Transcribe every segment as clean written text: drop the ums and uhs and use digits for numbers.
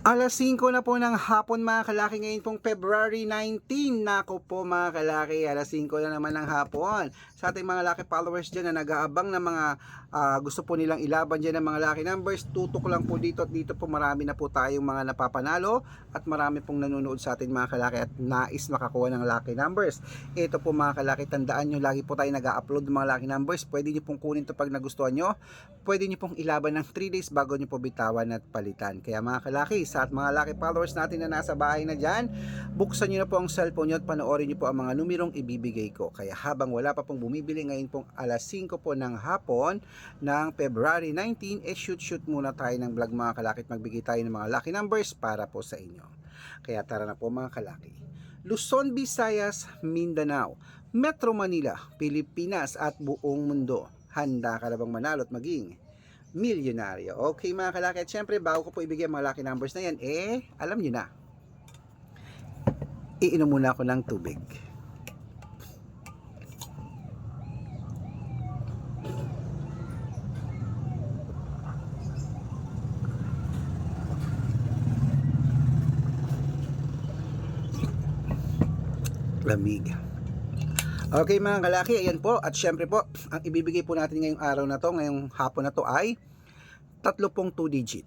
5:00 na po ng hapon mga kalaki, ngayon pong February 19. Nako po mga kalaki, 5:00 na naman ng hapon. Sa ating mga laki followers dyan na nag-aabang na mga gusto po nilang ilaban dyan ng mga laki numbers, tutok lang po dito at dito po marami na po tayong mga napapanalo at marami pong nanonood sa ating mga kalaki at nais makakuha ng lucky numbers. Ito po mga kalaki, tandaan nyo, lagi po tayo nag-upload ng mga lucky numbers. Pwede nyo pong kunin to pag nagustuhan nyo. Pwede nyo pong ilaban ng 3 days bago nyo po bitawan at palitan. Kaya mga kalaki, sa mga lucky followers natin na nasa bahay na dyan, buksan nyo na po ang cellphone nyo at panoorin nyo po ang mga numerong ibibigay ko. Kaya habang wala pa pong bumibili, ngayon pong 5:00 po ng hapon ng February 19, shoot muna tayo ng vlog mga kalaki at magbigay tayo ng mga lucky numbers para po sa inyo. Kaya tara na po mga kalaki. Luzon, Visayas, Mindanao, Metro Manila, Pilipinas at buong mundo. Handa ka na bang manalo at maging milyonaryo? Okay mga kalaki, at syempre bago ko po ibigay ang mga lucky numbers na yan, alam nyo na, iinom muna ako ng tubig. Lamig. Okay mga kalaki, ayan po, at syempre po, ang ibibigay po natin ngayong araw na to, ngayong hapon na to ay tatlo pong 2 digit,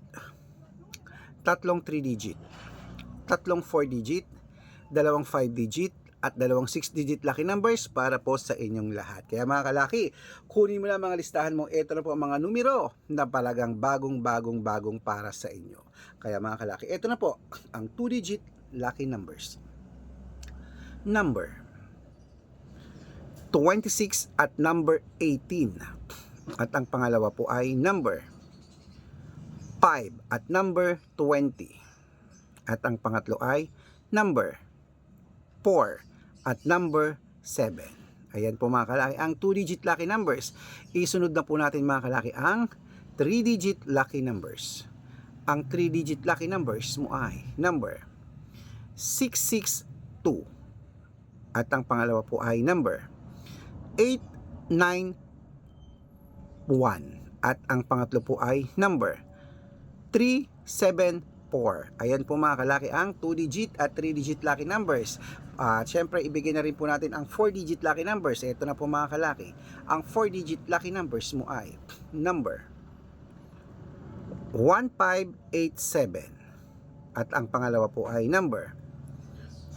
tatlong 3 digit, tatlong 4 digit, dalawang 5 digit, at dalawang 6 digit lucky numbers para po sa inyong lahat. Kaya mga kalaki, kunin mo na mga listahan mo. Ito na po ang mga numero na talagang bagong para sa inyo. Kaya mga kalaki, ito na po ang 2 digit lucky numbers. Number 26 at number 18. At ang pangalawa po ay number 5 at number 20. At ang pangatlo ay number 4 at number 7. Ayan po mga kalaki, ang 2-digit lucky numbers. Isunod na po natin mga kalaki ang 3-digit lucky numbers. Ang 3-digit lucky numbers mo ay number 662. At ang pangalawa po ay number 891. At ang pangatlo po ay number 374. Ayan po mga kalaki ang 2-digit at 3-digit lucky numbers. At syempre ibigay na rin po natin ang 4-digit lucky numbers. Ito na po mga kalaki. Ang 4-digit lucky numbers mo ay number 1587. At ang pangalawa po ay number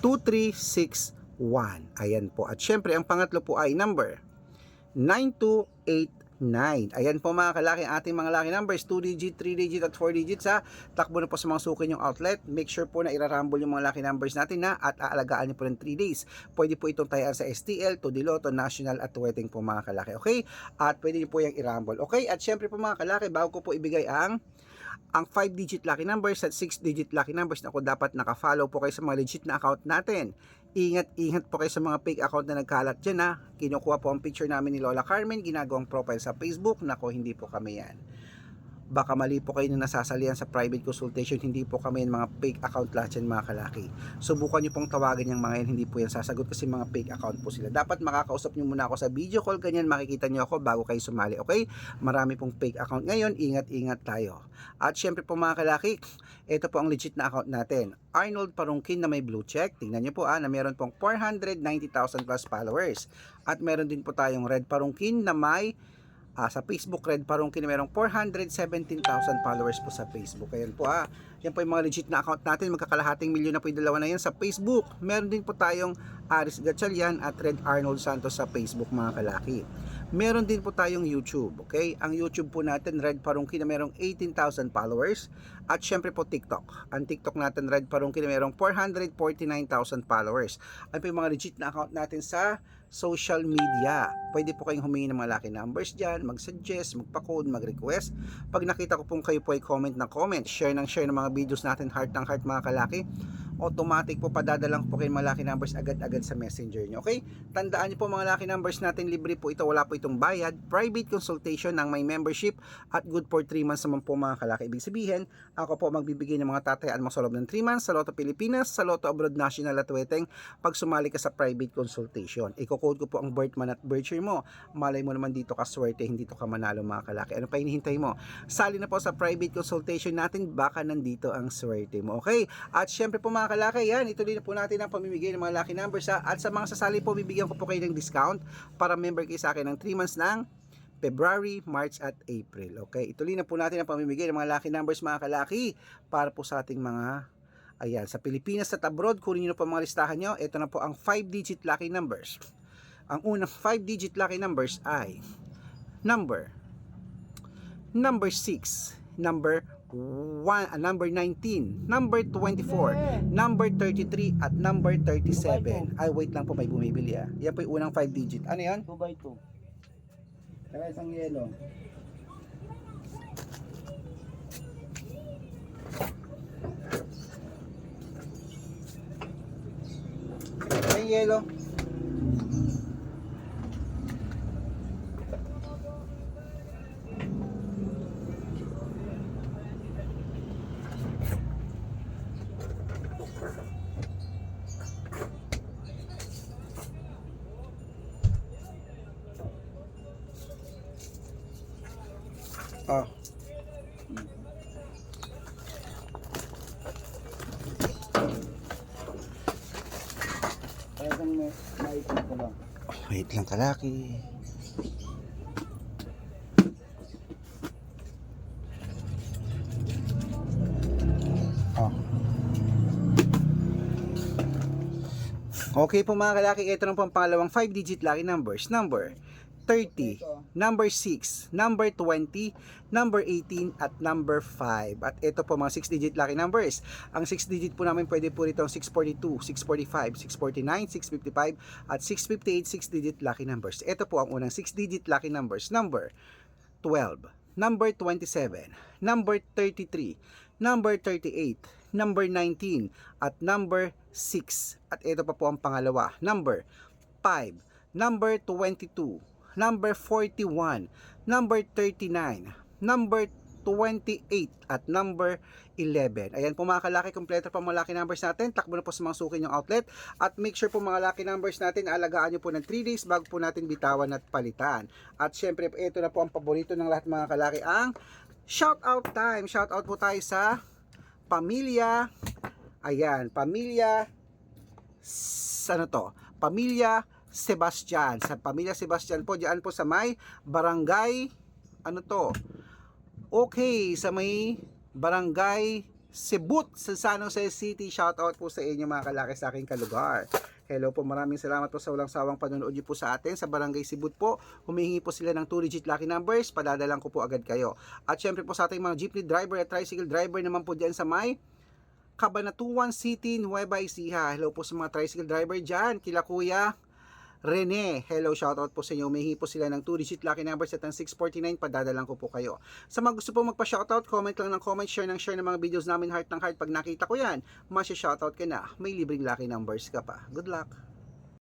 2361. Ayan po. At syempre ang pangatlo po ay number 9289. Ayan po mga kalaki, ating mga lucky numbers, 2 digit, 3 digit at 4 digits ha. Takbo na po sa mga suki yung outlet. Make sure po na irarambol yung mga lucky numbers natin na at aalagaan niyo po ng 3 days. Pwede po itong tayaan sa STL, to Diloto, National at Wedding po mga kalaki. Okay? At pwede niyo po yung irambol. Okay? At syempre po mga kalaki, bago ko po ibigay ang 5-digit lucky numbers at 6-digit lucky numbers na ako, dapat nakafollow po kayo sa mga legit na account natin. Ingat po kayo sa mga fake account na nagkalat dyan ha. Kinukuha po ang picture namin ni Lola Carmen, ginagawang profile sa Facebook. Nako, hindi po kami yan. Baka mali po kayo na nasasalihan sa private consultation. Hindi po kami yung mga fake account lahat yan mga kalaki. Subukan nyo pong tawagan yung mga yan, hindi po yan sasagot kasi mga fake account po sila. Dapat makakausap nyo muna ako sa video call, ganyan makikita nyo ako bago kayo sumali. Okay? Marami pong fake account ngayon, ingat tayo. At syempre po mga kalaki, ito po ang legit na account natin. Arnold Parungkin na may blue check. Tingnan nyo po na meron pong 490,000 plus followers. At meron din po tayong Red Parungkin na may sa Facebook, Red Parungkin na merong 417,000 followers po sa Facebook. Ayan po yan po yung mga legit na account natin. Magkakalahating milyon na po yung dalawa na yan sa Facebook. Meron din po tayong Aris Gatchalian at Red Arnold Santos sa Facebook mga kalaki. Meron din po tayong YouTube, okay? Ang YouTube po natin, Red Parungkin na merong 18,000 followers. At syempre po TikTok. Ang TikTok natin, Red Parungkin na merong 449,000 followers. Ano po yung mga legit na account natin sa social media. Pwede po kayong humingi ng mga lucky numbers dyan, mag-suggest, magpa-code, mag-request. Pag nakita ko pong kayo po ay comment ng comment, share ng mga videos natin, heart ng heart mga kalaki. automatic po padadalang po kayo mga lucky numbers agad-agad sa messenger nyo. Okay? Tandaan nyo po mga lucky numbers natin, libre po ito, wala po itong bayad, private consultation ng may membership at good for 3 months naman po mga kalaki. Ibig sabihin, ako po magbibigay ng mga tatayaan mo sa loob ng 3 months sa Lotto Pilipinas, sa Lotto Abroad National at Weteng pag sumali ka sa private consultation. Iko-code ko po ang birth month at birth year mo. Malay mo naman dito ka swerte, hindi to ka manalo mga kalaki. Ano pa hinihintay mo? Sali na po sa private consultation natin, baka nandito ang swerte mo. Okay? At syempre po mga kalaki, yan, ituloy na po natin ang pamimigay ng mga lucky numbers ha. At sa mga sasali po, bibigyan ko po kayo ng discount para member kayo sa akin ng 3 months ng February, March at April. Okay, ituloy na po natin ang pamimigay ng mga lucky numbers mga kalaki para po sa ating mga, ayan, sa Pilipinas at abroad. Kunin nyo na po mga listahan nyo. Ito na po ang 5-digit lucky numbers. Ang unang 5-digit lucky numbers ay number 6, number 1, number 19, number 24, number 33 at number 37. Ay, wait lang po, may bumibili ah. Yan po yung unang 5 digit. Ano yan? 2x2. Saka isang yelo. May yelo. Oh. Kaya isang maipin ko lang. Wait lang kalaki. Oh. Okay po mga kalaki, ito na po ang pangalawang 5-digit lucky numbers. Number 30, number 6, number 20, number 18, at number 5. At ito po mga 6-digit lucky numbers. Ang 6-digit po namin pwede po rito ang 642, 645, 649, 655, at 658 6-digit lucky numbers. Ito po ang unang 6-digit lucky numbers. Number 12, number 27, number 33, number 38, number 19, at number 6. At ito pa po ang pangalawa. Number 5, number 22, number 41, number 39, number 28, at number 11. Ayan po mga kalaki, kompleto pa mga lucky numbers natin. Takbo na po sa mga suki yung outlet. At make sure po mga lucky numbers natin, alagaan nyo po ng 3 days bago po natin bitawan at palitan. At syempre, ito na po ang paborito ng lahat mga kalaki, ang shout out time. Shout out po tayo sa pamilya, ayan, pamilya, ano to? Pamilya Sebastian. Sa pamilya Sebastian po, diyan po sa may barangay, ano to? Okay, sa may barangay Sibut sa San Jose City. Shout out po sa inyo mga kalaki sa aking kalugar. Hello po, maraming salamat po sa walang sawang panonood niyo po sa atin sa barangay Sibut po. Humihingi po sila ng 2-digit lucky numbers, padadalang ko po agad kayo. At syempre po sa ating mga jeepney driver at tricycle driver naman po diyan sa may Cabanatuan City, Nueva Ecija. Hello po sa mga tricycle driver diyan, kila Kuya Rene. Hello, shoutout po sa inyo. Umihingi po sila ng 2-digit lucky numbers at ang 649, padadalang ko po kayo. Sa mga gusto po magpa-shoutout, comment lang ng comment, share ng mga videos namin, heart ng heart. Pag nakita ko yan, masya-shoutout ka na. May libreng lucky numbers ka pa. Good luck!